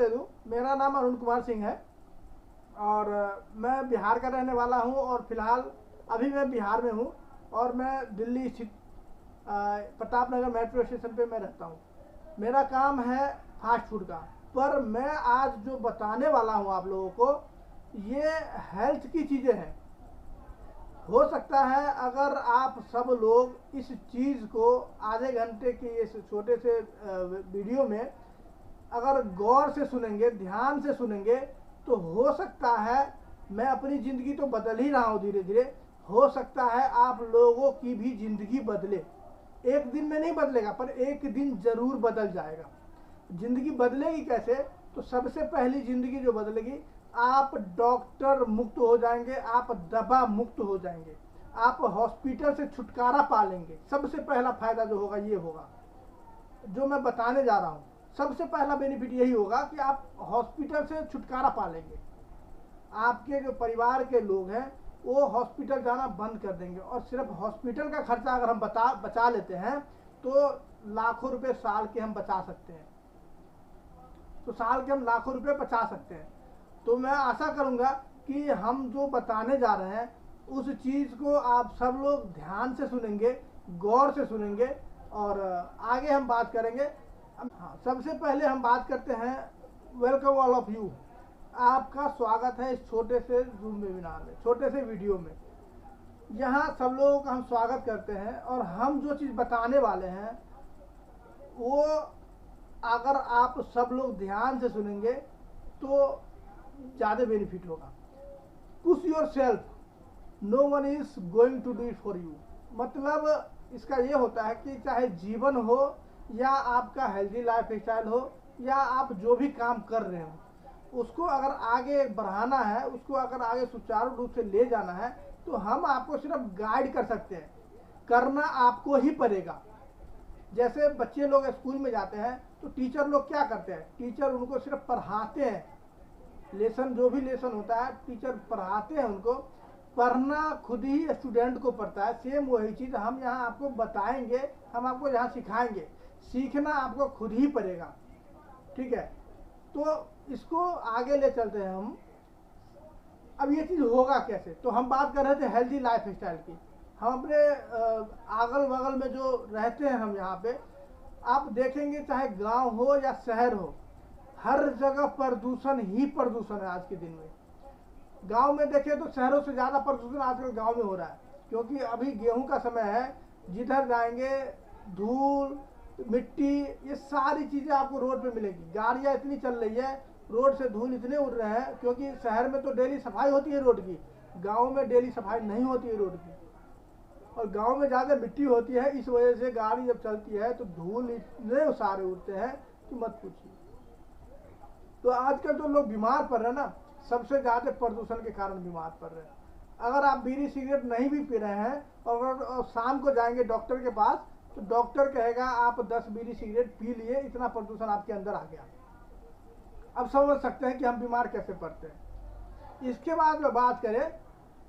दे दूं, मेरा नाम अरुण कुमार सिंह है और मैं बिहार का रहने वाला हूं और फिलहाल अभी मैं बिहार में हूं और मैं दिल्ली स्थित प्रताप नगर मेट्रो स्टेशन पे मैं रहता हूं। मेरा काम है फास्ट फूड का, पर मैं आज जो बताने वाला हूं आप लोगों को, ये हेल्थ की चीज़ें हैं। हो सकता है अगर आप सब लोग इस चीज़ को आधे घंटे के इस छोटे से वीडियो में अगर गौर से सुनेंगे, ध्यान से सुनेंगे, तो हो सकता है मैं अपनी ज़िंदगी तो बदल ही रहा हूँ धीरे धीरे, हो सकता है आप लोगों की भी ज़िंदगी बदले। एक दिन में नहीं बदलेगा, पर एक दिन ज़रूर बदल जाएगा। ज़िंदगी बदलेगी कैसे? तो सबसे पहली ज़िंदगी जो बदलेगी, आप डॉक्टर मुक्त हो जाएंगे, आप दवा मुक्त हो जाएंगे, आप हॉस्पिटल से छुटकारा पा लेंगे। सबसे पहला फ़ायदा जो होगा ये होगा, जो मैं बताने जा रहा हूँ। सबसे पहला बेनिफिट यही होगा कि आप हॉस्पिटल से छुटकारा पा लेंगे। आपके जो परिवार के लोग हैं वो हॉस्पिटल जाना बंद कर देंगे और सिर्फ हॉस्पिटल का खर्चा अगर हम बचा लेते हैं तो लाखों रुपए साल के हम बचा सकते हैं। तो साल के हम लाखों रुपए बचा सकते हैं। तो मैं आशा करूंगा कि हम जो बताने जा रहे हैं उस चीज़ को आप सब लोग ध्यान से सुनेंगे, गौर से सुनेंगे और आगे हम बात करेंगे। हाँ, सबसे पहले हम बात करते हैं, वेलकम ऑल ऑफ यू। आपका स्वागत है इस छोटे से जूम वेबिनार में, छोटे से वीडियो में। यहाँ सब लोगों का हम स्वागत करते हैं और हम जो चीज़ बताने वाले हैं वो अगर आप सब लोग ध्यान से सुनेंगे तो ज़्यादा बेनिफिट होगा। Push yourself, no one is going to do it for you. मतलब इसका ये होता है कि चाहे जीवन हो या आपका हेल्दी लाइफ स्टाइल हो या आप जो भी काम कर रहे हो, उसको अगर आगे बढ़ाना है, उसको अगर आगे सुचारू रूप से ले जाना है, तो हम आपको सिर्फ गाइड कर सकते हैं। करना आपको ही पड़ेगा। जैसे बच्चे लोग स्कूल में जाते हैं तो टीचर लोग क्या करते हैं? टीचर उनको सिर्फ पढ़ाते हैं, लेसन जो भी लेसन होता है टीचर पढ़ाते हैं उनको। पढ़ना खुद ही स्टूडेंट को पड़ता है। सेम वही चीज़ हम यहाँ आपको बताएंगे, हम आपको यहाँ सिखाएंगे। सीखना आपको खुद ही पड़ेगा, ठीक है? तो इसको आगे ले चलते हैं हम। अब ये चीज़ होगा कैसे? तो हम बात कर रहे थे हेल्दी लाइफ स्टाइल की। हम अपने अगल बगल में जो रहते हैं हम यहाँ पे, आप देखेंगे चाहे गांव हो या शहर हो, हर जगह प्रदूषण ही प्रदूषण है आज के दिन में। गांव में देखें तो शहरों से ज़्यादा प्रदूषण आजकल गांव में हो रहा है, क्योंकि अभी गेहूं का समय है। जिधर जाएंगे धूल, मिट्टी, ये सारी चीज़ें आपको रोड पे मिलेगी। गाड़ियाँ इतनी चल रही है, रोड से धूल इतने उड़ रहे हैं, क्योंकि शहर में तो डेली सफाई होती है रोड की, गांव में डेली सफाई नहीं होती है रोड की। और गांव में ज़्यादा मिट्टी होती है, इस वजह से गाड़ी जब चलती है तो धूल इतने सारे उड़ते हैं कि मत पूछिए। तो आजकल जो लोग बीमार पड़ रहे हैं ना, सबसे ज़्यादा प्रदूषण के कारण बीमार पड़ रहे हैं। अगर आप बीड़ी सिगरेट नहीं भी पी रहे हैं और शाम को जाएंगे डॉक्टर के पास, तो डॉक्टर कहेगा आप 10 बीड़ी सिगरेट पी लिए, इतना प्रदूषण आपके अंदर आ गया। अब समझ सकते हैं कि हम बीमार कैसे पड़ते हैं। इसके बाद में बात करें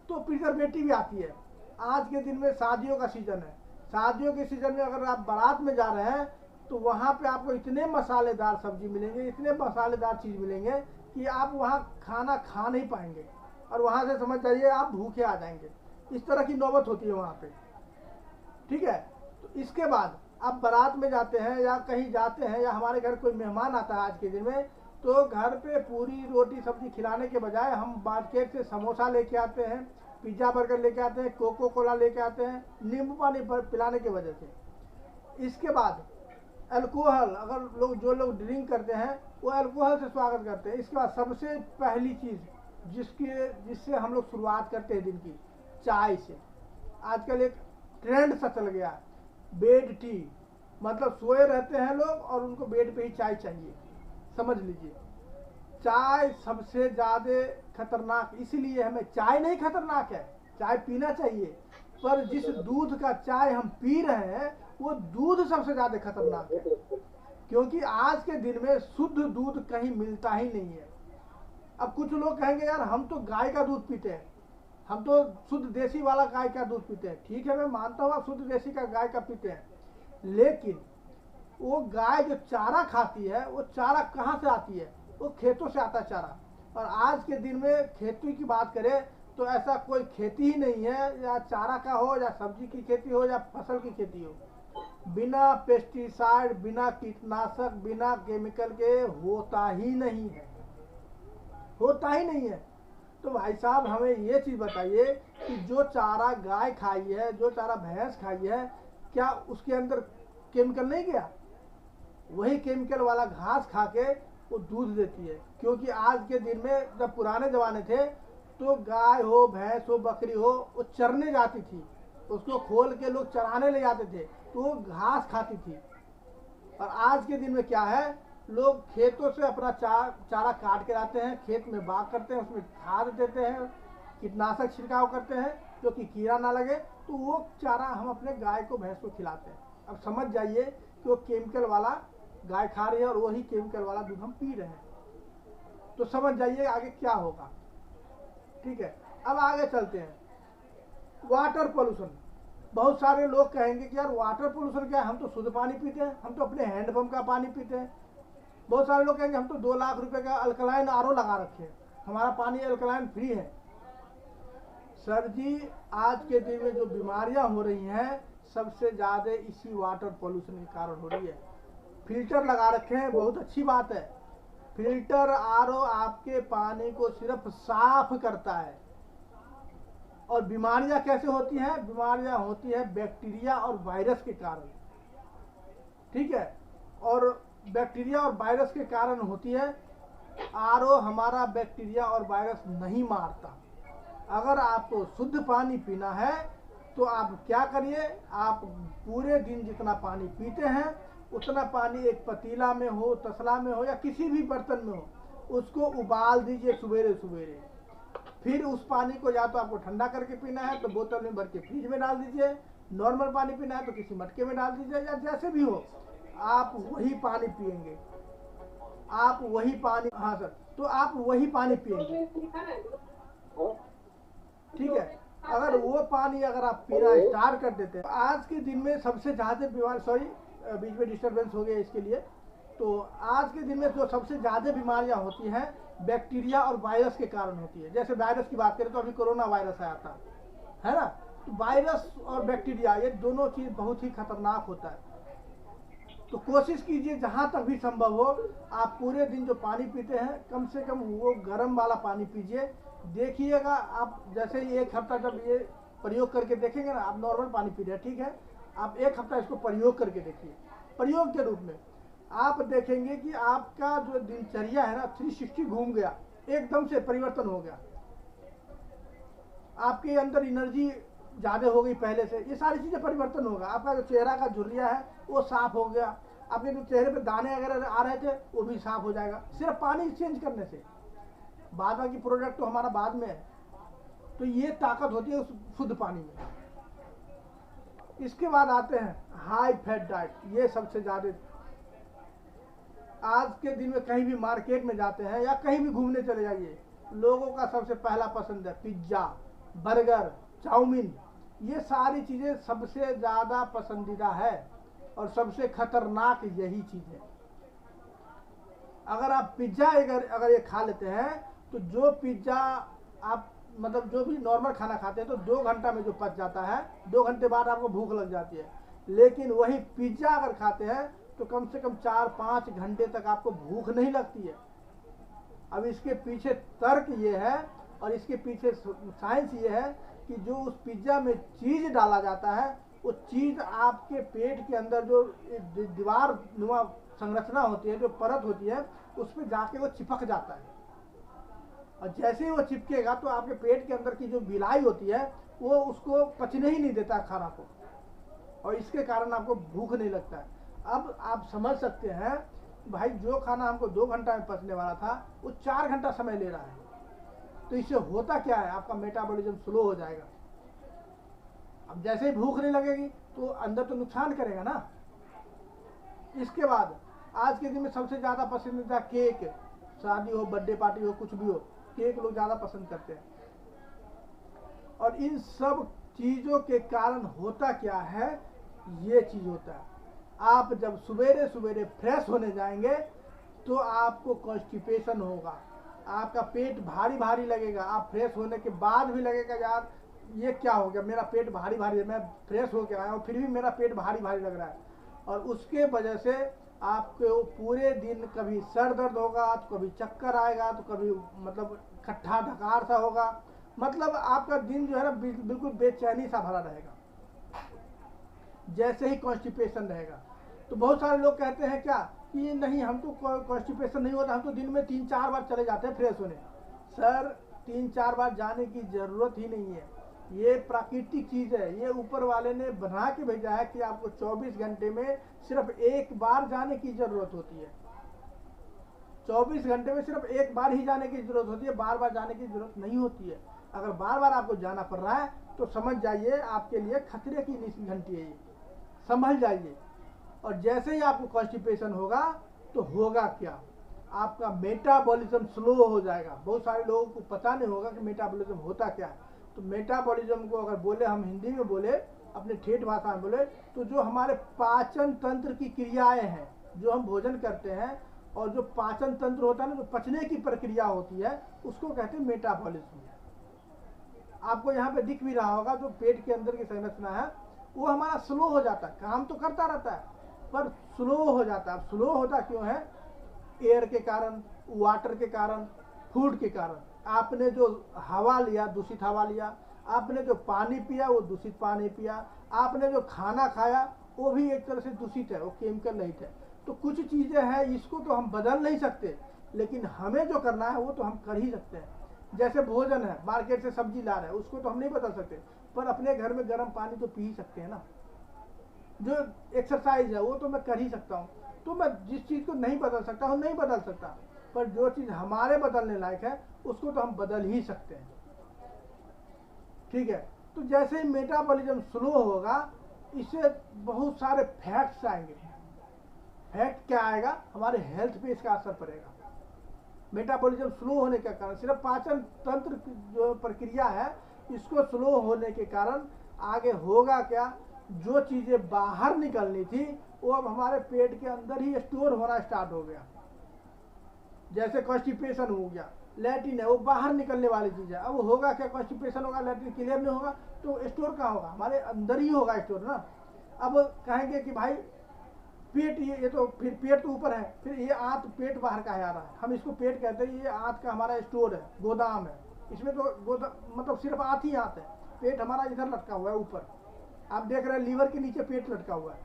तो प्रिजर्वेटिव भी आती है। आज के दिन में शादियों का सीज़न है। शादियों के सीज़न में अगर आप बारात में जा रहे हैं तो वहाँ पे आपको इतने मसालेदार सब्जी मिलेंगे, इतने मसालेदार चीज़ मिलेंगे कि आप वहाँ खाना खा नहीं पाएंगे और वहाँ से समझ जाइए आप भूखे आ जाएंगे। इस तरह की नौबत होती है वहाँ पे, ठीक है? तो इसके बाद आप बारात में जाते हैं या कहीं जाते हैं या हमारे घर कोई मेहमान आता है आज के दिन में, तो घर पे पूरी रोटी सब्जी खिलाने के बजाय हम मार्केट से समोसा लेके आते हैं, पिज़्ज़ा बर्गर लेके आते हैं, कोको कोला लेके आते हैं, नींबू पानी पिलाने की वजह से। इसके बाद अल्कोहल, अगर जो लोग ड्रिंक करते हैं वो अल्कोहल से स्वागत करते हैं। इसके बाद सबसे पहली चीज़ जिससे हम लोग शुरुआत करते हैं दिन की, चाय से। आजकल एक ट्रेंड सा चल गया है, बेड टी। मतलब सोए रहते हैं लोग और उनको बेड पे ही चाय चाहिए। समझ लीजिए, चाय सबसे ज़्यादा खतरनाक इसीलिए हमें, चाय नहीं खतरनाक है, चाय पीना चाहिए, पर जिस दूध का चाय हम पी रहे हैं वो दूध सबसे ज़्यादा खतरनाक है। क्योंकि आज के दिन में शुद्ध दूध कहीं मिलता ही नहीं है। अब कुछ लोग कहेंगे यार हम तो गाय का दूध पीते हैं, हम तो शुद्ध देसी वाला गाय का दूध पीते हैं। ठीक है, मैं मानता हूँ आप शुद्ध देसी का गाय का पीते हैं, लेकिन वो गाय जो चारा खाती है वो चारा कहाँ से आती है? वो खेतों से आता चारा। और आज के दिन में खेती की बात करें तो ऐसा कोई खेती ही नहीं है, या चारा का हो या सब्जी की खेती हो या फसल की खेती हो, बिना पेस्टिसाइड, बिना कीटनाशक, बिना केमिकल के होता ही नहीं है, होता ही नहीं है। तो भाई साहब हमें ये चीज़ बताइए कि जो चारा गाय खाई है, जो चारा भैंस खाई है, क्या उसके अंदर केमिकल नहीं गया? वही केमिकल वाला घास खा के वो दूध देती है। क्योंकि आज के दिन में जब पुराने ज़माने थे तो गाय हो, भैंस हो, बकरी हो, वो चरने जाती थी, उसको खोल के लोग चराने ले जाते थे तो वो घास खाती थी। और आज के दिन में क्या है, लोग खेतों से अपना चारा काट के लाते हैं, खेत में बाग करते हैं, उसमें खाद देते हैं, कीटनाशक छिड़काव करते हैं जो कि कीड़ा ना लगे, तो वो चारा हम अपने गाय को, भैंस को खिलाते हैं। अब समझ जाइए कि वो केमिकल वाला गाय खा रही है और वही केमिकल वाला दूध हम पी रहे हैं। तो समझ जाइए आगे क्या होगा। ठीक है, अब आगे चलते हैं। Water pollution. बहुत सारे लोग कहेंगे कि यार वाटर पोल्यूशन क्या है, हम तो शुद्ध पानी पीते हैं, हम तो अपने हैंडपंप का पानी पीते हैं। बहुत सारे लोग कहेंगे हम तो 2 लाख रुपए का अल्कलाइन आरओ लगा रखे हैं, हमारा पानी अल्कलाइन फ्री है। सर जी, आज के दिन में जो बीमारियां हो रही हैं सबसे ज़्यादा इसी वाटर पोल्यूशन के कारण हो रही है। फिल्टर लगा रखे हैं, बहुत अच्छी बात है, फिल्टर आरओ आपके पानी को सिर्फ साफ करता है। और बीमारियां कैसे होती हैं? बीमारियां होती है बैक्टीरिया और वायरस के कारण। ठीक है, और बैक्टीरिया और वायरस के कारण होती है। आरओ हमारा बैक्टीरिया और वायरस नहीं मारता। अगर आपको शुद्ध पानी पीना है तो आप क्या करिए, आप पूरे दिन जितना पानी पीते हैं उतना पानी एक पतीला में हो, तसला में हो या किसी भी बर्तन में हो, उसको उबाल दीजिए सवेरे सवेरे। फिर उस पानी को या तो आपको ठंडा करके पीना है तो बोतल में भर के फ्रिज में डाल दीजिए, नॉर्मल पानी पीना है तो किसी मटके में डाल दीजिए, या जैसे भी हो आप वही पानी पिएंगे, आप वही पानी, हाँ सर, तो आप वही पानी पिएंगे। ठीक है, अगर वो पानी अगर आप पीना स्टार्ट कर देते हैं, आज के दिन में सबसे ज़्यादा बीमारी, सॉरी बीच में डिस्टर्बेंस हो गया इसके लिए, तो आज के दिन में जो सबसे ज़्यादा बीमारियां होती हैं बैक्टीरिया और वायरस के कारण होती है। जैसे वायरस की बात करें तो अभी कोरोना वायरस आया था, है ना, तो वायरस और बैक्टीरिया ये दोनों चीज़ बहुत ही खतरनाक होता है। तो कोशिश कीजिए जहाँ तक भी संभव हो आप पूरे दिन जो पानी पीते हैं कम से कम वो गर्म वाला पानी पीजिए। देखिएगा आप, जैसे 1 हफ्ता जब ये प्रयोग करके देखेंगे ना, आप नॉर्मल पानी पी रहे हैं, ठीक है, आप 1 हफ्ता इसको प्रयोग करके देखिए, प्रयोग के रूप में आप देखेंगे कि आपका जो दिनचर्या है ना 360 घूम गया, एकदम से परिवर्तन हो गया। आपके अंदर एनर्जी ज़्यादा हो गई पहले से, ये सारी चीज़ें परिवर्तन होगा। आपका जो चेहरा का झुर्रिया है वो साफ हो गया, आपके जो चेहरे पे दाने वगैरह आ रहे थे वो भी साफ हो जाएगा, सिर्फ पानी चेंज करने से। बाद बाकी प्रोडक्ट तो हमारा बाद में है। तो ये ताकत होती है उस शुद्ध पानी में। इसके बाद आते हैं हाई फैट डाइट। ये सबसे ज़्यादा आज के दिन में कहीं भी मार्केट में जाते हैं या कहीं भी घूमने चले जाइए, लोगों का सबसे पहला पसंद है पिज्ज़ा, बर्गर, चाउमीन। ये सारी चीज़ें सबसे ज़्यादा पसंदीदा है और सबसे खतरनाक यही चीज़ है। अगर आप पिज्ज़ा अगर ये खा लेते हैं तो जो पिज्ज़ा आप मतलब जो भी नॉर्मल खाना खाते हैं तो 2 घंटा में जो पच जाता है, 2 घंटे बाद आपको भूख लग जाती है। लेकिन वही पिज्ज़ा अगर खाते हैं तो कम से कम 4-5 घंटे तक आपको भूख नहीं लगती है। अब इसके पीछे तर्क ये है और इसके पीछे साइंस ये है कि जो उस पिज्ज़ा में चीज़ डाला जाता है वो चीज़ आपके पेट के अंदर जो दीवार नुमा संरचना होती है, जो परत होती है, उस पर जाके वो चिपक जाता है। और जैसे ही वो चिपकेगा तो आपके पेट के अंदर की जो बिलाई होती है वो उसको पचने ही नहीं देता खाना को, और इसके कारण आपको भूख नहीं लगता है। अब आप समझ सकते हैं भाई, जो खाना हमको 2 घंटा में पचने वाला था वो 4 घंटा समय ले रहा है। तो इससे होता क्या है, आपका मेटाबॉलिज्म स्लो हो जाएगा। अब जैसे ही भूख नहीं लगेगी तो अंदर तो नुकसान करेगा ना। इसके बाद आज के दिन में सबसे ज़्यादा पसंदीदा केक, शादी हो, बर्थडे पार्टी हो, कुछ भी हो, केक लोग ज़्यादा पसंद करते हैं। और इन सब चीज़ों के कारण होता क्या है, ये चीज़ होता है, आप जब सवेरे सवेरे फ्रेश होने जाएंगे तो आपको कॉन्स्टिपेशन होगा, आपका पेट भारी भारी लगेगा। आप फ्रेश होने के बाद भी लगेगा यार ये क्या हो गया, मेरा पेट भारी भारी है, मैं फ्रेश होकर आया हूँ फिर भी मेरा पेट भारी भारी लग रहा है। और उसके वजह से आपको पूरे दिन कभी सर दर्द होगा, तो कभी चक्कर आएगा, तो कभी मतलब खट्टा ढकार सा होगा, मतलब आपका दिन जो है ना बिल्कुल बेचैनी सा भरा रहेगा जैसे ही कॉन्स्टिपेशन रहेगा। तो बहुत सारे लोग कहते हैं क्या कि नहीं हमको कॉन्स्टिपेशन नहीं होता, हम तो दिन में 3-4 बार चले जाते हैं फ्रेश होने। सर 3-4 बार जाने की ज़रूरत ही नहीं है, ये प्राकृतिक चीज़ है, ये ऊपर वाले ने बना के भेजा है कि आपको 24 घंटे में सिर्फ एक बार जाने की ज़रूरत होती है। 24 घंटे में सिर्फ एक बार ही जाने की ज़रूरत होती है, बार बार जाने की ज़रूरत नहीं होती है। अगर बार बार आपको जाना पड़ रहा है तो समझ जाइए आपके लिए खतरे की घंटी है, ये संभल जाइए। और जैसे ही आपको कॉन्स्टिपेशन होगा तो होगा क्या, आपका मेटाबॉलिज्म स्लो हो जाएगा। बहुत सारे लोगों को पता नहीं होगा कि मेटाबॉलिज्म होता क्या है। तो मेटाबॉलिज्म को अगर बोले, हम हिंदी में बोले, अपने ठेठ भाषा में बोले, तो जो हमारे पाचन तंत्र की क्रियाएं हैं, जो हम भोजन करते हैं और जो पाचन तंत्र होता है ना, जो पचने की प्रक्रिया होती है, उसको कहते हैं मेटाबॉलिज्म। आपको यहाँ पे दिख भी रहा होगा जो पेट के अंदर की संरचना है वो हमारा स्लो हो जाता है, काम तो करता रहता है पर स्लो हो जाता है। स्लो होता क्यों है? एयर के कारण, वाटर के कारण, फूड के कारण। आपने जो हवा लिया दूषित हवा लिया, आपने जो पानी पिया वो दूषित पानी पिया, आपने जो खाना खाया वो भी एक तरह से दूषित है, वो केमिकल रहित है। तो कुछ चीज़ें हैं इसको तो हम बदल नहीं सकते, लेकिन हमें जो करना है वो तो हम कर ही सकते हैं। जैसे भोजन है, मार्केट से सब्जी ला रहे हैं, उसको तो हम नहीं बदल सकते, पर अपने घर में गर्म पानी तो पी ही सकते हैं ना। जो एक्सरसाइज है वो तो मैं कर ही सकता हूँ। तो मैं जिस चीज़ को नहीं बदल सकता हूँ नहीं बदल सकता, पर जो चीज़ हमारे बदलने लायक है उसको तो हम बदल ही सकते हैं। ठीक है, तो जैसे ही मेटाबॉलिज्म स्लो होगा इससे बहुत सारे फैक्ट्स आएंगे। फैक्ट क्या आएगा? हमारे हेल्थ पे इसका असर पड़ेगा। मेटाबॉलिज्म स्लो होने के कारण, सिर्फ पाचन तंत्र जो प्रक्रिया है इसको स्लो होने के कारण आगे होगा क्या, जो चीज़ें बाहर निकलनी थी वो अब हमारे पेट के अंदर ही स्टोर होना स्टार्ट हो गया। जैसे कॉन्स्टिपेशन हो गया, लैट्रिन है वो बाहर निकलने वाली चीज़ है, अब होगा क्या, कॉन्स्टिपेशन होगा, लैट्रिन क्लियर नहीं होगा तो स्टोर कहाँ होगा? हमारे अंदर ही होगा स्टोर ना। अब कहेंगे कि भाई पेट ये तो फिर पेट तो ऊपर है, फिर ये आंत पेट बाहर का है आ रहा है, हम इसको पेट कहते हैं, ये आंत का हमारा स्टोर है, गोदाम है। इसमें तो गोदाम मतलब सिर्फ आंत ही आंत है, पेट हमारा इधर लटका हुआ है ऊपर। आप देख रहे हैं लीवर के नीचे पेट लटका हुआ है,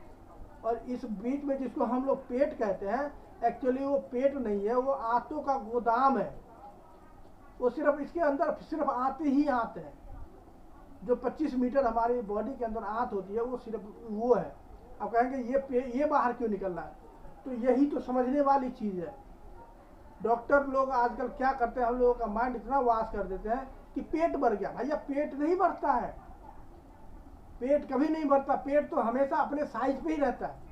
और इस बीच में जिसको हम लोग पेट कहते हैं, एक्चुअली वो पेट नहीं है, वो आंतों का गोदाम है। वो सिर्फ इसके अंदर सिर्फ आंतें ही आंत है। जो 25 मीटर हमारी बॉडी के अंदर आंत होती है वो सिर्फ वो है। अब कहेंगे ये बाहर क्यों निकल रहा है? तो यही तो समझने वाली चीज़ है। डॉक्टर लोग आजकल क्या करते हैं, हम लोगों का माइंड इतना वाश कर देते हैं कि पेट भर गया। भैया पेट नहीं भरता है, पेट कभी नहीं भरता। पेट तो हमेशा अपने साइज पे ही रहता है,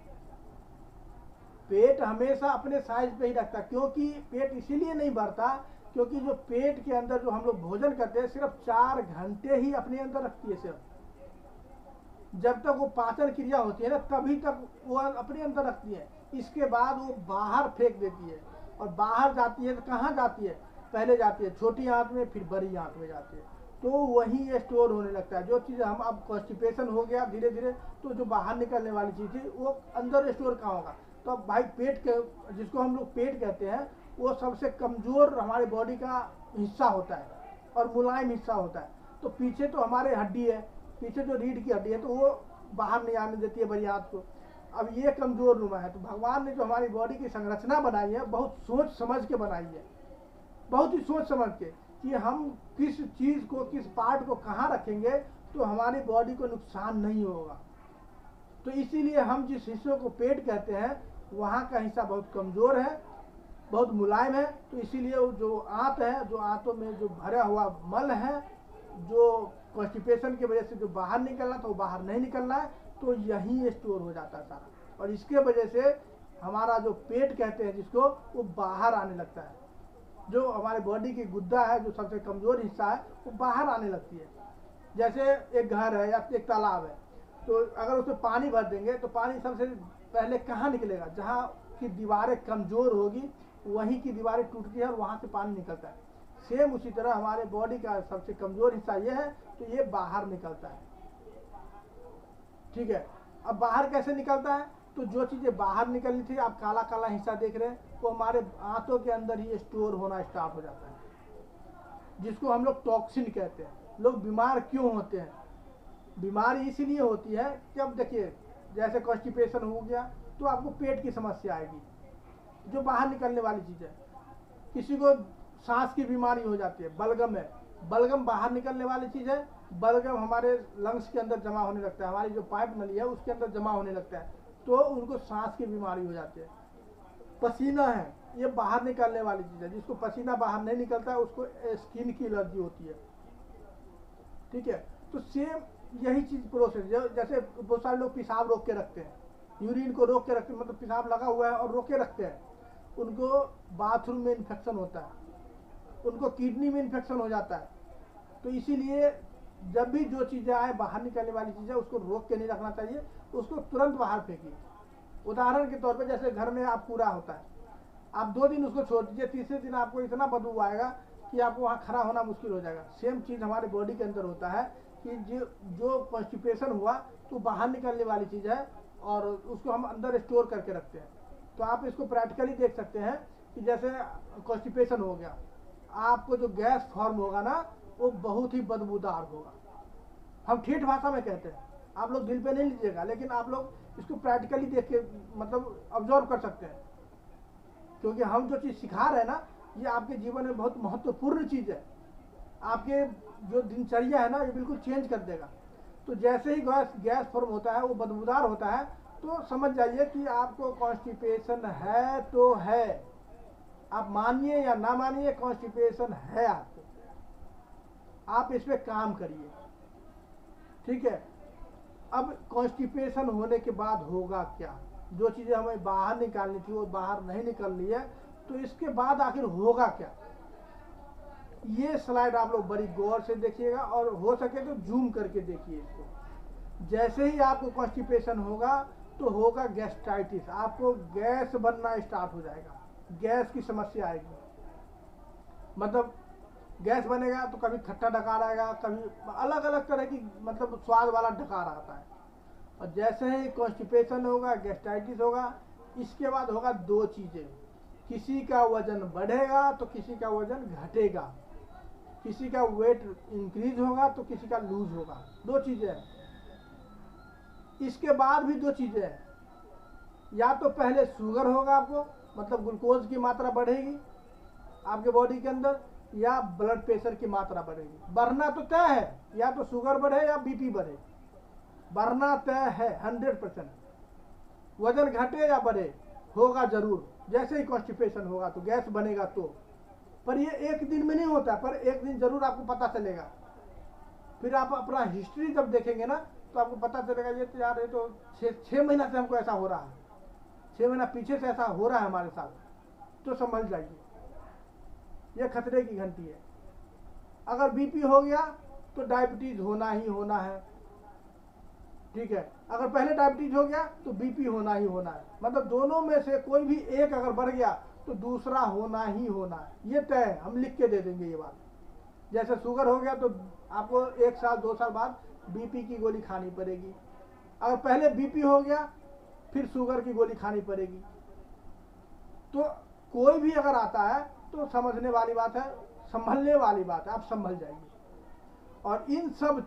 पेट हमेशा अपने साइज पे ही रखता है। क्योंकि पेट इसीलिए नहीं भरता क्योंकि जो पेट के अंदर जो हम लोग भोजन करते हैं सिर्फ 4 घंटे ही अपने अंदर रखती है। सिर्फ जब तक वो पाचन क्रिया होती है ना तभी तक वो अपने अंदर रखती है, इसके बाद वो बाहर फेंक देती है। और बाहर जाती है तो कहाँ जाती है? पहले जाती है छोटी आंत में, फिर बड़ी आंत में जाती है, तो वहीं स्टोर होने लगता है। जो चीज़ हम अब कॉन्स्टिपेशन हो गया धीरे धीरे, तो जो बाहर निकलने वाली चीज़ थी वो अंदर स्टोर कहाँ होगा? तो अब भाई पेट के, जिसको हम लोग पेट कहते हैं, वो सबसे कमज़ोर हमारे बॉडी का हिस्सा होता है और मुलायम हिस्सा होता है। तो पीछे तो हमारे हड्डी है, पीछे जो रीढ़ की हड्डी है तो वो बाहर नहीं आने देती है बड़ी आंत को। अब ये कमज़ोर नुमा है। तो भगवान ने जो हमारी बॉडी की संरचना बनाई है बहुत सोच समझ के बनाई है, बहुत ही सोच समझ के, कि हम किस चीज़ को, किस पार्ट को कहाँ रखेंगे तो हमारी बॉडी को नुकसान नहीं होगा। तो इसीलिए हम जिस हिस्से को पेट कहते हैं वहाँ का हिस्सा बहुत कमज़ोर है, बहुत मुलायम है। तो इसीलिए जो आंत है, जो आंतों में जो भरा हुआ मल है, जो कॉन्स्टिपेशन की वजह से जो बाहर निकलना था वो बाहर नहीं निकलना है, तो यहीं स्टोर हो जाता है सारा। और इसके वजह से हमारा जो पेट कहते हैं जिसको, वो बाहर आने लगता है। जो हमारे बॉडी की गुद्दा है, जो सबसे कमज़ोर हिस्सा है, वो बाहर आने लगती है। जैसे एक घर है या एक तालाब है, तो अगर उसमें पानी भर देंगे तो पानी सबसे पहले कहाँ निकलेगा? जहाँ की दीवारें कमज़ोर होगी वहीं की दीवारें टूटती है और वहाँ से पानी निकलता है। सेम उसी तरह हमारे बॉडी का सबसे कमज़ोर हिस्सा ये है, तो ये बाहर निकलता है। ठीक है, अब बाहर कैसे निकलता है? तो जो चीज़ें बाहर निकलनी थी, आप काला काला हिस्सा देख रहे हैं, वो हमारे आंतों के अंदर ही स्टोर होना स्टार्ट हो जाता है, जिसको हम लोग टॉक्सिन कहते हैं। लोग बीमार क्यों होते हैं? बीमारी इसीलिए होती है कि अब देखिए, जैसे कॉन्स्टिपेशन हो गया तो आपको पेट की समस्या आएगी, जो बाहर निकलने वाली चीज़ है। किसी को सांस की बीमारी हो जाती है, बलगम है, बलगम बाहर निकलने वाली चीज़ है। बलगम हमारे लंग्स के अंदर जमा होने लगता है, हमारी जो पाइप नली है उसके अंदर जमा होने लगता है, तो उनको सांस की बीमारी हो जाती है। पसीना है, ये बाहर निकलने वाली चीज़ है। जिसको पसीना बाहर नहीं निकलता है उसको स्किन की एलर्जी होती है। ठीक है, तो सेम यही चीज़ प्रोसेस, जैसे बहुत सारे लोग पेशाब रोक के रखते हैं, यूरिन को रोक के रखते हैं, मतलब पेशाब लगा हुआ है और रोक के रखते हैं, उनको बाथरूम में इन्फेक्शन होता है, उनको किडनी में इन्फेक्शन हो जाता है। तो इसीलिए जब भी जो चीज़ें आए बाहर निकलने वाली चीज़ें, उसको रोक के नहीं रखना चाहिए, उसको तुरंत बाहर फेंकिए। उदाहरण के तौर पे जैसे घर में आप कूड़ा होता है, आप 2 दिन उसको छोड़ दीजिए, तीसरे दिन आपको इतना बदबू आएगा कि आपको वहाँ खड़ा होना मुश्किल हो जाएगा। सेम चीज़ हमारे बॉडी के अंदर होता है कि जो कॉन्स्टिपेशन हुआ तो बाहर निकलने वाली चीज़ है और उसको हम अंदर स्टोर करके रखते हैं। तो आप इसको प्रैक्टिकली देख सकते हैं कि जैसे कॉन्स्टिपेशन हो गया, आपको जो गैस फॉर्म होगा ना, वो बहुत ही बदबूदार होगा। हम ठेठ भाषा में कहते हैं, आप लोग दिल पे नहीं लीजिएगा, लेकिन आप लोग इसको प्रैक्टिकली देख के मतलब ऑब्जर्व कर सकते हैं, क्योंकि हम जो चीज़ सिखा रहे हैं ना, ये आपके जीवन में बहुत महत्वपूर्ण चीज़ है। आपके जो दिनचर्या है ना, ये बिल्कुल चेंज कर देगा। तो जैसे ही गैस फॉर्म होता है, वो बदबूदार होता है, तो समझ जाइए कि आपको कॉन्स्टिपेशन है तो है। आप मानिए या ना मानिए, कॉन्स्टिपेशन है आपको, आप इस पर काम करिए। ठीक है, अब कॉन्स्टिपेशन होने के बाद होगा क्या? जो चीज़ें हमें बाहर निकालनी थी वो बाहर नहीं निकल रही है, तो इसके बाद आखिर होगा क्या? ये स्लाइड आप लोग बड़ी गौर से देखिएगा और हो सके तो जूम करके देखिए इसको। जैसे ही आपको कॉन्स्टिपेशन होगा तो होगा गैस्ट्राइटिस, आपको गैस बनना स्टार्ट हो जाएगा, गैस की समस्या आएगी। मतलब गैस बनेगा तो कभी खट्टा डकार आएगा, कभी अलग अलग तरह की मतलब स्वाद वाला डकार आता है। और जैसे ही कॉन्स्टिपेशन होगा, गैस्ट्राइटिस होगा, इसके बाद होगा 2 चीज़ें, किसी का वजन बढ़ेगा तो किसी का वजन घटेगा, किसी का वेट इंक्रीज होगा तो किसी का लूज होगा। 2 चीज़ें हैं। इसके बाद भी 2 चीज़ें हैं, या तो पहले शुगर होगा आपको, मतलब ग्लूकोज की मात्रा बढ़ेगी आपके बॉडी के अंदर, या ब्लड प्रेशर की मात्रा बढ़ेगी। बढ़ना तो तय है, या तो शुगर बढ़े या बीपी बढ़े, बढ़ना तय है 100%। वजन घटे या बढ़े, होगा जरूर। जैसे ही कॉन्स्टिपेशन होगा तो गैस बनेगा तो, पर ये एक दिन में नहीं होता, पर एक दिन जरूर आपको पता चलेगा। फिर आप अपना हिस्ट्री जब देखेंगे ना, तो आपको पता चलेगा ये तो यार, ये तो 6 महीना से हमको ऐसा हो रहा है, 6 महीना पीछे से ऐसा हो रहा है हमारे साथ, तो समझ जाइए ये खतरे की घंटी है। अगर बीपी हो गया तो डायबिटीज होना ही होना है। ठीक है, अगर पहले डायबिटीज हो गया तो बीपी होना ही होना है, मतलब दोनों में से कोई भी एक अगर बढ़ गया तो दूसरा होना ही होना है, ये तय है। हम लिख के दे देंगे ये बात। जैसे शुगर हो गया तो आपको 1 साल 2 साल बाद बीपी की गोली खानी पड़ेगी। अगर पहले बीपी हो गया फिर शुगर की गोली खानी पड़ेगी। तो कोई भी अगर आता है तो समझने वाली बात है, संभलने वाली बात है, आप संभल जाइए। और इन सब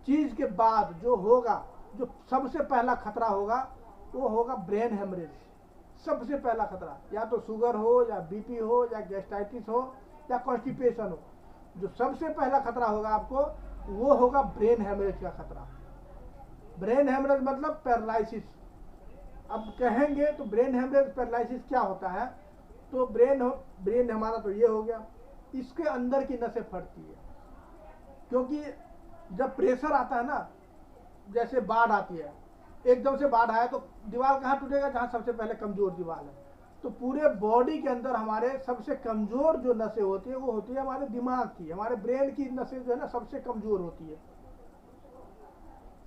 चीज के बाद जो होगा, जो सबसे पहला खतरा होगा, वो होगा ब्रेन हेमरेज। सबसे पहला खतरा, या तो शुगर हो या बीपी हो या गैस्ट्राइटिस हो या कॉन्स्टिपेशन हो, जो सबसे पहला खतरा होगा आपको, वो होगा ब्रेन हेमरेज का खतरा। ब्रेन हेमरेज मतलब पैरालिसिस। अब कहेंगे तो ब्रेन हेमरेज पैरालिसिस क्या होता है? तो ब्रेन हमारा तो ये हो गया, इसके अंदर की नसें फटती है, क्योंकि जब प्रेशर आता है ना, जैसे बाढ़ आती है, एकदम से बाढ़ आया तो दीवार कहाँ टूटेगा? जहाँ सबसे पहले कमजोर दीवार है। तो पूरे बॉडी के अंदर हमारे सबसे कमजोर जो नसें होती है वो होती है हमारे दिमाग की, हमारे ब्रेन की नसें जो है ना सबसे कमजोर होती है,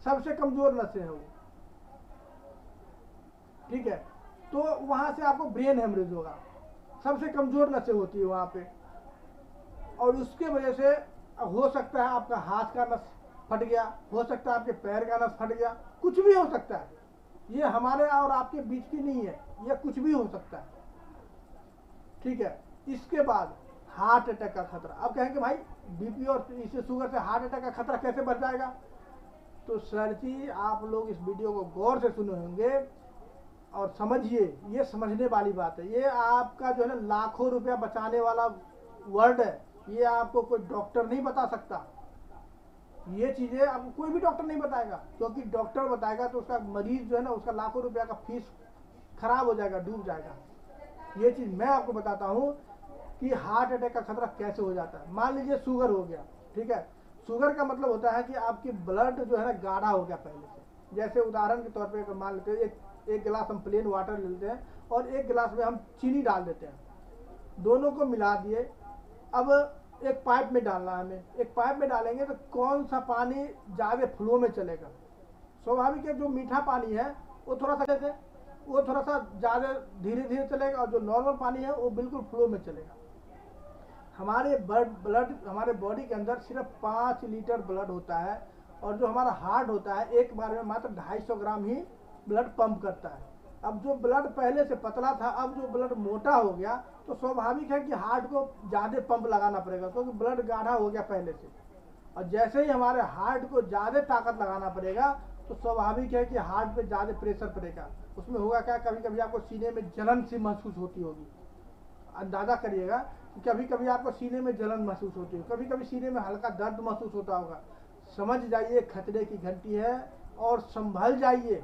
सबसे कमजोर नसें हैं वो। ठीक है, तो वहां से आपको ब्रेन हेमरेज होगा। सबसे कमज़ोर नसें होती है वहाँ पे, और उसके वजह से हो सकता है आपका हाथ का नस फट गया, हो सकता है आपके पैर का नस फट गया, कुछ भी हो सकता है। ये हमारे और आपके बीच की नहीं है, ये कुछ भी हो सकता है, ठीक है। इसके बाद हार्ट अटैक का खतरा। अब कहेंगे भाई बीपी और इससे शुगर से हार्ट अटैक का खतरा कैसे बढ़ जाएगा? तो सर जी आप लोग इस वीडियो को गौर से सुने होंगे और समझिए, ये समझने वाली बात है। ये आपका जो है ना लाखों रुपया बचाने वाला वर्ड है, ये आपको कोई डॉक्टर नहीं बता सकता। ये चीज़ें आपको कोई भी डॉक्टर नहीं बताएगा, क्योंकि डॉक्टर बताएगा तो उसका मरीज जो है ना उसका लाखों रुपया का फीस खराब हो जाएगा, डूब जाएगा। ये चीज़ मैं आपको बताता हूँ कि हार्ट अटैक का खतरा कैसे हो जाता है। मान लीजिए शुगर हो गया, ठीक है। शुगर का मतलब होता है कि आपकी ब्लड जो है ना गाढ़ा हो गया पहले से। जैसे उदाहरण के तौर पे मान लेते हैं एक गिलास हम प्लेन वाटर ले लेते हैं और एक गिलास में हम चीनी डाल देते हैं, दोनों को मिला दिए। अब एक पाइप में डालना है हमें, एक पाइप में डालेंगे तो कौन सा पानी ज़्यादा फ्लो में चलेगा? स्वाभाविक है जो मीठा पानी है वो थोड़ा सा ज़्यादा धीरे धीरे चलेगा, और जो नॉर्मल पानी है वो बिल्कुल फ्लो में चलेगा। हमारे ब्लड हमारे बॉडी के अंदर सिर्फ 5 लीटर ब्लड होता है, और जो हमारा हार्ट होता है एक बार में मात्र 250 ग्राम ही ब्लड पंप करता है। अब जो ब्लड पहले से पतला था, अब जो ब्लड मोटा हो गया, तो स्वाभाविक है कि हार्ट को ज़्यादा पंप लगाना पड़ेगा, क्योंकि ब्लड गाढ़ा हो गया पहले से। और जैसे ही हमारे हार्ट को ज़्यादा ताकत लगाना पड़ेगा, तो स्वाभाविक है कि हार्ट पे ज़्यादा प्रेशर पड़ेगा। उसमें होगा क्या, कभी कभी आपको सीने में जलन सी महसूस होती होगी। अंदाज़ा करिएगा कि कभी कभी आपको सीने में जलन महसूस होती है, कभी कभी सीने में हल्का दर्द महसूस होता होगा। समझ जाइए खतरे की घंटी है, और संभल जाइए।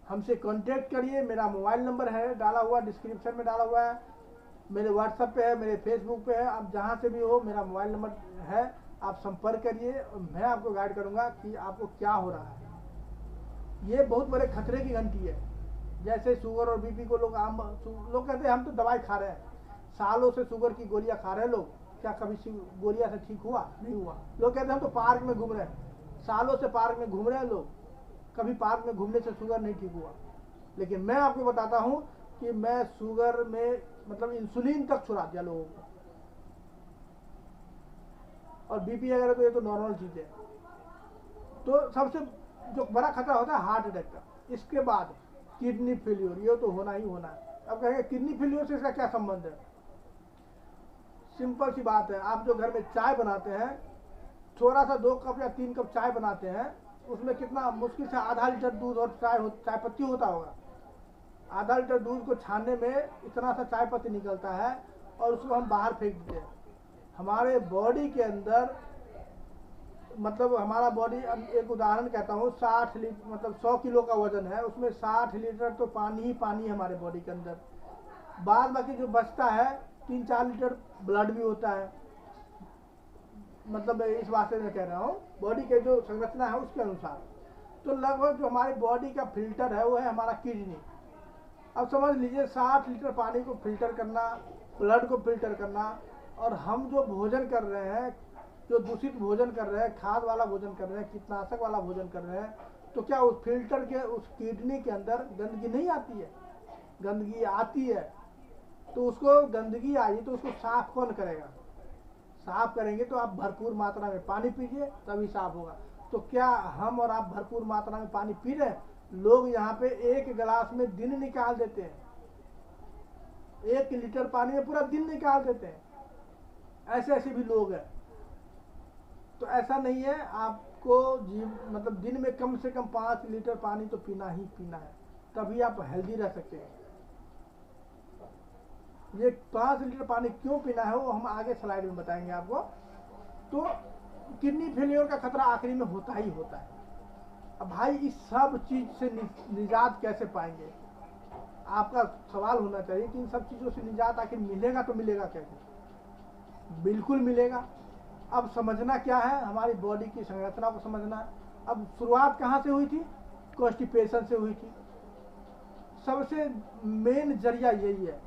हमसे कांटेक्ट करिए, मेरा मोबाइल नंबर है डाला हुआ, डिस्क्रिप्शन में डाला हुआ है, मेरे व्हाट्सएप पे है, मेरे फेसबुक पे है, आप जहाँ से भी हो मेरा मोबाइल नंबर है, आप संपर्क करिए और मैं आपको गाइड करूँगा कि आपको क्या हो रहा है। ये बहुत बड़े खतरे की घंटी है। जैसे शुगर और बीपी को लोग कहते हैं हम तो दवाई खा रहे हैं, सालों से शुगर की गोलियां खा रहे हैं लोग, क्या कभी गोलियां से ठीक हुआ? नहीं हुआ। लोग कहते हैं हम तो पार्क में घूम रहे हैं, सालों से पार्क में घूम रहे हैं लोग, कभी पार्क में घूमने से शुगर नहीं ठीक हुआ। लेकिन मैं आपको बताता हूँ कि मैं शुगर में मतलब इंसुलिन तक छुड़ा दिया लोगों को, और बीपी वगैरह तो ये तो नॉर्मल चीज़ है। तो सबसे जो बड़ा खतरा होता है हार्ट अटैक का। इसके बाद किडनी फेल्योर, ये तो होना ही होना है। अब कहेंगे किडनी फेल्योर से इसका क्या संबंध है? सिंपल सी बात है, आप जो घर में चाय बनाते हैं, थोड़ा सा 2 कप या 3 कप चाय बनाते हैं, उसमें कितना मुश्किल से आधा लीटर दूध और चाय पत्ती होता होगा। आधा लीटर दूध को छानने में इतना सा चाय पत्ती निकलता है, और उसको हम बाहर फेंक देते हैं। हमारे बॉडी के अंदर मतलब हमारा बॉडी, एक उदाहरण कहता हूँ, 60 लीटर मतलब 100 किलो का वजन है, उसमें 60 लीटर तो पानी ही पानी है हमारे बॉडी के अंदर। बाद बाकी जो बचता है 3-4 लीटर ब्लड भी होता है। मतलब इस वास्ते में कह रहा हूँ, बॉडी के जो संरचना है उसके अनुसार। तो लगभग जो हमारी बॉडी का फिल्टर है वो है हमारा किडनी। अब समझ लीजिए 60 लीटर पानी को फिल्टर करना, ब्लड को फिल्टर करना, और हम जो भोजन कर रहे हैं, जो दूषित भोजन कर रहे हैं, खाद वाला भोजन कर रहे हैं, कीटनाशक वाला भोजन कर रहे हैं, तो क्या उस फिल्टर के उस किडनी के अंदर गंदगी नहीं आती है? गंदगी आती है। तो उसको गंदगी आई तो उसको साफ कौन करेगा? साफ करेंगे तो आप भरपूर मात्रा में पानी पीजिए, तभी साफ होगा। तो क्या हम और आप भरपूर मात्रा में पानी पी रहे हैं? लोग यहाँ पे 1 गिलास में दिन निकाल देते हैं, 1 लीटर पानी में पूरा दिन निकाल देते हैं। ऐसे भी लोग हैं। तो ऐसा नहीं है, आपको मतलब दिन में कम से कम 5 लीटर पानी तो पीना ही पीना है, तभी आप हेल्दी रह सकते हैं। ये 5 लीटर पानी क्यों पीना है वो हम आगे स्लाइड में बताएंगे आपको। तो किडनी फेलियर का खतरा आखिरी में होता ही होता है। अब भाई इस सब चीज़ से निजात कैसे पाएंगे? आपका सवाल होना चाहिए कि इन सब चीज़ों से निजात आखिर मिलेगा तो मिलेगा कैसे? बिल्कुल मिलेगा। अब समझना क्या है, हमारी बॉडी की संरचना को समझना है। अब शुरुआत कहाँ से हुई थी? कॉन्स्टिपेशन से हुई थी। सबसे मेन जरिया यही है,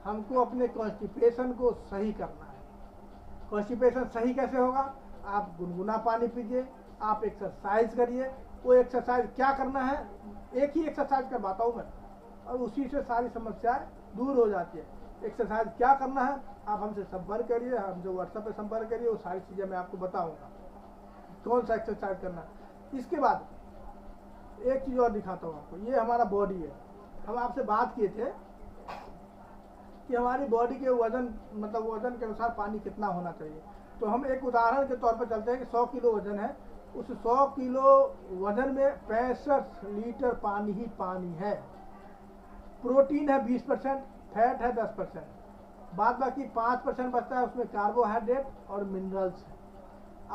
हमको अपने कॉन्स्टिपेशन को सही करना है। कॉन्स्टिपेशन सही कैसे होगा? आप गुनगुना पानी पीजिए, आप एक्सरसाइज करिए। वो एक्सरसाइज क्या करना है, एक ही एक्सरसाइज करवाता हूँ मैं, और उसी से सारी समस्याएं दूर हो जाती है। एक्सरसाइज क्या करना है आप हमसे संपर्क करिए, हमसे व्हाट्सएप पे संपर्क करिए, वो सारी चीज़ें मैं आपको बताऊंगा कौन सा एक्सरसाइज करना है। इसके बाद एक चीज़ और दिखाता हूँ आपको, ये हमारा बॉडी है। हम आपसे बात किए थे कि हमारी बॉडी के वजन, मतलब वजन के अनुसार पानी कितना होना चाहिए। तो हम एक उदाहरण के तौर पर चलते हैं कि 100 किलो वजन है, उस 100 किलो वजन में 65 लीटर पानी ही पानी है। प्रोटीन है 20%, फैट है 10%, बाद बाकी 5% बचता है, उसमें कार्बोहाइड्रेट और मिनरल्स है।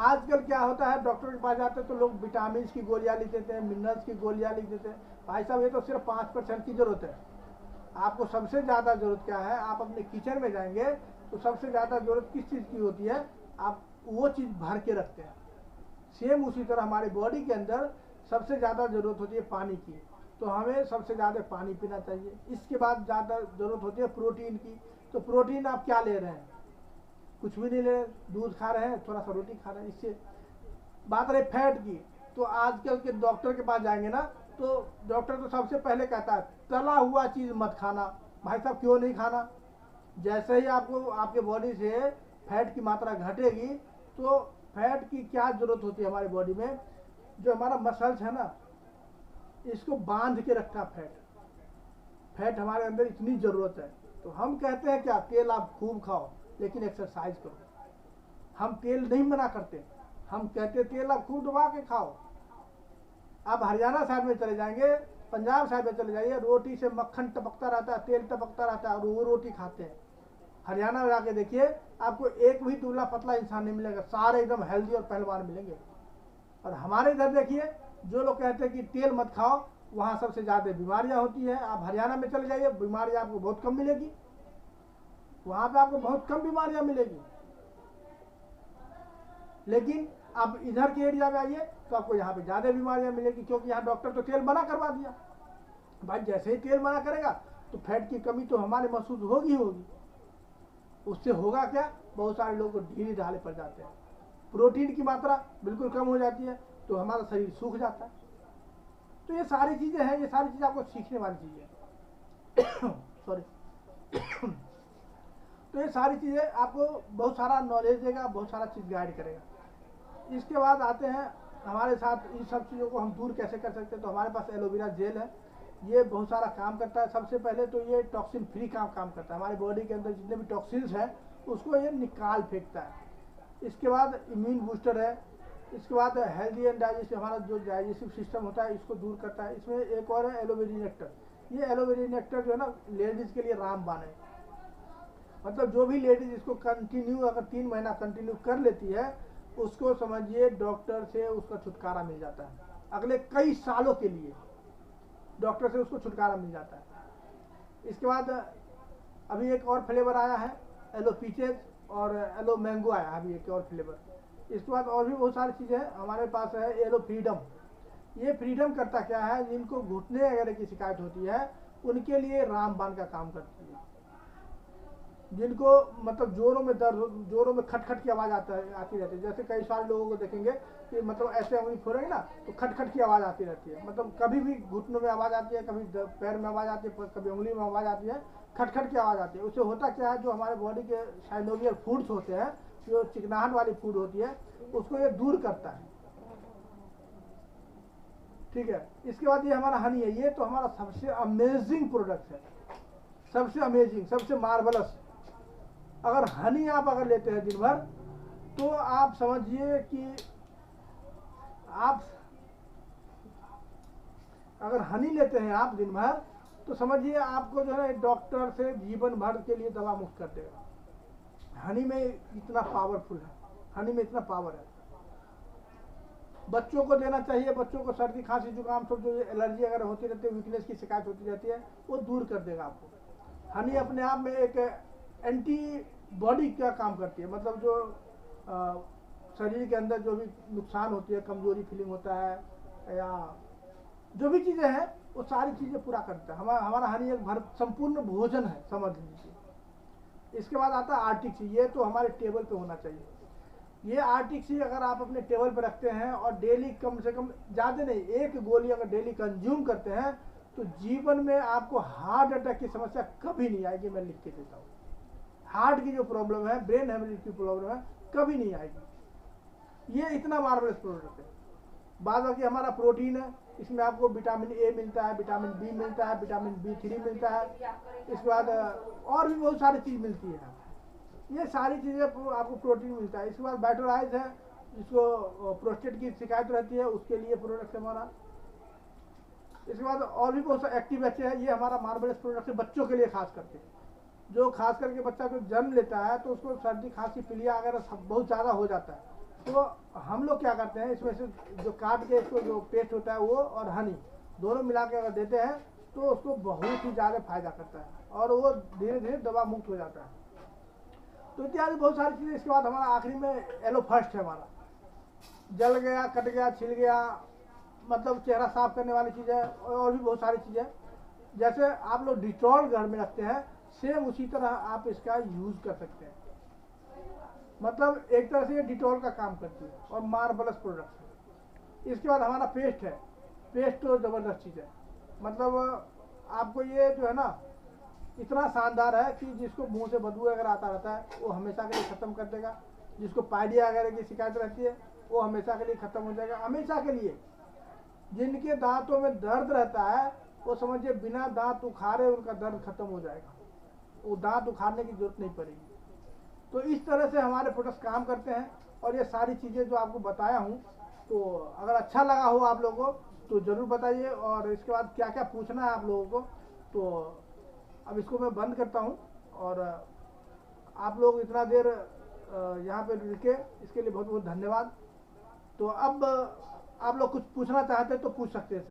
आजकल क्या होता है, डॉक्टर के पास जाते हैं तो लोग विटामिन की गोलियां लिख देते हैं, मिनरल्स की गोलियां लिख देते हैं। भाई साहब ये तो सिर्फ 5% की ज़रूरत है। आपको सबसे ज़्यादा ज़रूरत क्या है, आप अपने किचन में जाएंगे तो सबसे ज़्यादा ज़रूरत किस चीज़ की होती है, आप वो चीज़ भर के रखते हैं। सेम उसी तरह हमारी बॉडी के अंदर सबसे ज़्यादा ज़रूरत होती है पानी की, तो हमें सबसे ज़्यादा पानी पीना चाहिए। इसके बाद ज़्यादा ज़रूरत होती है प्रोटीन की। तो प्रोटीन आप क्या ले रहे हैं, कुछ भी नहीं ले रहे, दूध खा रहे हैं, थोड़ा सा रोटी खा रहे हैं। इससे बात रही फैट की, तो आजकल के डॉक्टर के पास जाएंगे ना तो डॉक्टर तो सबसे पहले कहता है तला हुआ चीज़ मत खाना। भाई साहब क्यों नहीं खाना, जैसे ही आपको आपके बॉडी से फैट की मात्रा घटेगी तो फैट की क्या ज़रूरत होती है हमारी बॉडी में, जो हमारा मसल्स है ना इसको बांध के रखता फैट। फैट हमारे अंदर इतनी ज़रूरत है। तो हम कहते हैं क्या, तेल आप खूब खाओ लेकिन एक्सरसाइज करो। हम तेल नहीं मना करते, हम कहते तेल आप खूब दबा के खाओ। आप हरियाणा साइड में चले जाएंगे, पंजाब साइड में चले जाइए, रोटी से मक्खन टपकता रहता है, तेल टपकता रहता है और वो रोटी खाते हैं। हरियाणा में जाके देखिए आपको एक भी दुबला पतला इंसान नहीं मिलेगा, सारे एकदम हेल्दी और पहलवान मिलेंगे। और हमारे इधर देखिए जो लोग कहते हैं कि तेल मत खाओ, वहाँ सबसे ज़्यादा बीमारियाँ होती हैं। आप हरियाणा में चले जाइए, बीमारियाँ आपको बहुत कम मिलेगी, वहाँ पे आपको बहुत कम बीमारियाँ मिलेगी। लेकिन आप इधर के एरिया में आइए तो आपको यहाँ पे ज़्यादा बीमारियाँ मिलेगी, क्योंकि यहाँ डॉक्टर तो तेल मना करवा दिया। भाई जैसे ही तेल मना करेगा तो फैट की कमी तो हमारे महसूस होगी होगी। उससे होगा क्या, बहुत सारे लोग ढीले ढाले पड़ जाते हैं, प्रोटीन की मात्रा बिल्कुल कम हो जाती है, तो हमारा शरीर सूख जाता है। तो ये सारी चीज़ें हैं, ये सारी चीज़ें आपको सीखने वाली चीज़ें सॉरी तो ये सारी चीज़ें आपको बहुत सारा नॉलेज देगा, बहुत सारा चीज़ गाइड करेगा। इसके बाद आते हैं हमारे साथ इन सब चीज़ों को हम दूर कैसे कर सकते हैं। तो हमारे पास एलोवेरा जेल है, ये बहुत सारा काम करता है। सबसे पहले तो ये टॉक्सिन फ्री काम करता है, हमारी बॉडी के अंदर जितने भी टॉक्सिन्स हैं उसको ये निकाल फेंकता है। इसके बाद इम्यून बूस्टर है। इसके बाद हेल्दी एंड डाइजेस्टिव, हमारा जो डाइजेस्टिव सिस्टम होता है इसको दूर करता है। इसमें एक और है एलोवेरा नेक्टर। ये एलोवेरा नेक्टर जो है ना लेडीज़ के लिए रामबाण है। मतलब जो भी लेडीज़ इसको कंटिन्यू अगर 3 महीना कंटिन्यू कर लेती है उसको समझिए डॉक्टर से उसका छुटकारा मिल जाता है, अगले कई सालों के लिए डॉक्टर से उसको छुटकारा मिल जाता है। इसके बाद अभी एक और फ्लेवर आया है एलो पीचेज और एलो मैंगो आया है अभी एक और फ्लेवर। इसके बाद और भी बहुत सारी चीज़ें हैं हमारे पास है। एलो फ्रीडम, ये फ्रीडम करता क्या है, जिनको घुटने वगैरह की शिकायत होती है उनके लिए रामबाण का काम करती है। जिनको मतलब जोरों में दर्द, जोरों में खटखट की आवाज़ आती रहती है। जैसे कई सारे लोगों को देखेंगे कि मतलब ऐसे उंगली फोड़ेंगे ना तो खटखट की आवाज़ आती रहती है। मतलब कभी भी घुटनों में आवाज़ आती है, कभी पैर में आवाज़ आती है, कभी उंगली में आवाज़ आती है, खटखट की आवाज़ आती है। उससे होता क्या है, जो हमारे बॉडी के साइनोवियल फूड्स होते हैं, जो चिकनाहट वाली फूड होती है, उसको ये दूर करता है। ठीक है। इसके बाद ये हमारा हनी है, ये तो हमारा सबसे अमेजिंग प्रोडक्ट है, सबसे अमेजिंग, सबसे मार्वलस। अगर हनी आप अगर लेते हैं दिन भर तो आप समझिए कि आप अगर हनी लेते हैं आप दिन भर तो समझिए आपको जो है डॉक्टर से जीवन भर के लिए दवा मुक्त कर देगा। हनी में इतना पावरफुल है, हनी में इतना पावर है। बच्चों को देना चाहिए, बच्चों को सर्दी खांसी जुकाम सब जो एलर्जी अगर होती रहती है, वीकनेस की शिकायत होती रहती है, वो दूर कर देगा आपको। हनी अपने आप में एक एंटी बॉडी का काम करती है। मतलब जो शरीर के अंदर जो भी नुकसान होती है, कमजोरी फीलिंग होता है या जो भी चीज़ें हैं वो सारी चीज़ें पूरा करता है। हमारा हनी एक संपूर्ण भोजन है, समझ लीजिए। इसके बाद आता है आर्टिक सी, ये तो हमारे टेबल पे होना चाहिए। ये आर्टिक सी अगर आप अपने टेबल पे रखते हैं और डेली कम से कम, ज़्यादा नहीं, 1 गोली अगर डेली कंज्यूम करते हैं तो जीवन में आपको हार्ट अटैक की समस्या कभी नहीं आएगी, मैं लिख के देता हूँ। हार्ट की जो प्रॉब्लम है, ब्रेन हेमरेज की प्रॉब्लम है, कभी नहीं आएगी। ये इतना मार्वलस प्रोडक्ट है। बाद बाकी हमारा प्रोटीन है, इसमें आपको विटामिन ए मिलता है, विटामिन बी मिलता है, विटामिन बी3 मिलता है, इसके बाद और भी बहुत सारी चीज़ मिलती है। ये सारी चीज़ें आपको प्रोटीन मिलता है। इसके बाद वाइटलाइज है, जिसको प्रोस्टेट की शिकायत रहती है, उसके लिए प्रोडक्ट हमारा। इसके बाद और भी बहुत सारे एक्टिव बच्चे हैं, ये हमारा मार्वलस प्रोडक्ट है बच्चों के लिए खास करके। जो खास करके बच्चा जो जन्म लेता है तो उसको सर्दी खांसी पीलिया वगैरह सब बहुत ज़्यादा हो जाता है, तो हम लोग क्या करते हैं, इसमें से जो काट के इसको जो पेस्ट होता है वो और हनी दोनों मिला के अगर देते हैं तो उसको बहुत ही ज़्यादा फायदा करता है और वो धीरे धीरे दवा मुक्त हो जाता है। तो इत्यादि बहुत सारी चीज़ें। इसके बाद हमारा आखिरी में एलो फर्स्ट है हमारा, जल गया, कट गया, छिल गया, मतलब चेहरा साफ करने वाली चीज़ है। और भी बहुत सारी चीज़ें, जैसे आप लोग डिटॉल घर में रखते हैं, सेम उसी तरह आप इसका यूज़ कर सकते हैं। मतलब एक तरह से ये डिटॉल का काम करती है और मार्वलस प्रोडक्ट है। इसके बाद हमारा पेस्ट है, पेस्ट तो ज़बरदस्त चीज़ है। मतलब आपको ये जो है ना इतना शानदार है कि जिसको मुंह से बदबू अगर आता रहता है वो हमेशा के लिए ख़त्म कर देगा। जिसको पाइडिया वगैरह की शिकायत रहती है वो हमेशा के लिए ख़त्म हो जाएगा, हमेशा के लिए। जिनके दांतों में दर्द रहता है वो समझिए बिना दांत उखाड़े उनका दर्द खत्म हो जाएगा, वो दांत उखाड़ने की जरूरत नहीं पड़ेगी। तो इस तरह से हमारे प्रोडक्ट्स काम करते हैं। और ये सारी चीज़ें जो आपको बताया हूँ, तो अगर अच्छा लगा हो आप लोगों को तो ज़रूर बताइए। और इसके बाद क्या क्या पूछना है आप लोगों को, तो अब इसको मैं बंद करता हूँ। और आप लोग इतना देर यहाँ पे रुके इसके लिए बहुत बहुत धन्यवाद। तो अब आप लोग कुछ पूछना चाहते हैं तो पूछ सकते हैं।